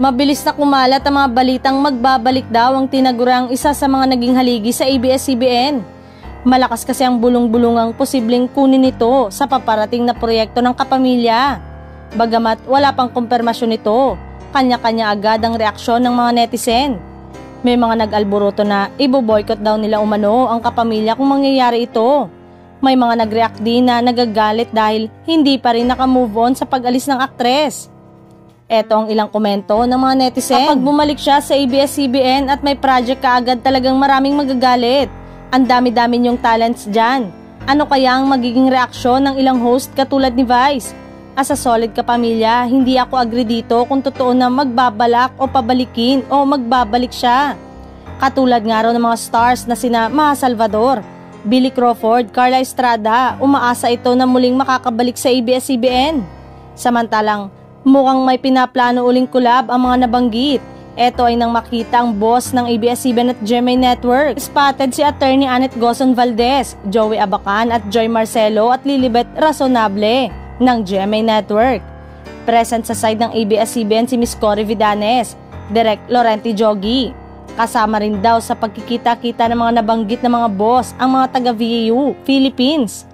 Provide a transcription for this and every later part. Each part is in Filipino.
Mabilis na kumalat ang mga balitang magbabalik daw ang tinagurang isa sa mga naging haligi sa ABS-CBN. Malakas kasi ang bulong-bulungang posibleng kunin nito sa paparating na proyekto ng kapamilya. Bagamat wala pang kumpirmasyon nito, kanya-kanya agad ang reaksyon ng mga netizen. May mga nag-alboroto na ibo-boycott daw nila umano ang kapamilya kung mangyayari ito. May mga nag-react din na nagagalit dahil hindi pa rin nakamove on sa pag-alis ng aktres. Eto ang ilang komento ng mga netizen. Kapag bumalik siya sa ABS-CBN at may project kaagad, talagang maraming magagalit. Ang dami-dami niyong talents dyan. Ano kaya ang magiging reaksyon ng ilang host katulad ni Vice? As a solid kapamilya, hindi ako agree dito kung totoo na magbabalak o pabalikin o magbabalik siya. Katulad nga raw ng mga stars na sina Maha Salvador, Billy Crawford, Carla Estrada, umaasa ito na muling makakabalik sa ABS-CBN. Samantalang mukhang may pinaplano uling collab ang mga nabanggit. Ito ay nang makita ang boss ng ABS-CBN at GMA Network. Spotted si Attorney Annette Gozon Valdez, Joey Abacan at Joy Marcelo at Lilibet Razonable ng GMA Network. Present sa side ng ABS-CBN si Miss Cory Vidanes, Direk Laurenti Jogi. Kasama rin daw sa pagkikita-kita ng mga nabanggit na mga boss ang mga taga-VAU, Philippines.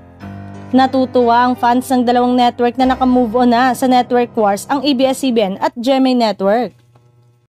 Natutuwa ang fans ng dalawang network na nakamove on na sa network wars ang ABS-CBN at GMA Network.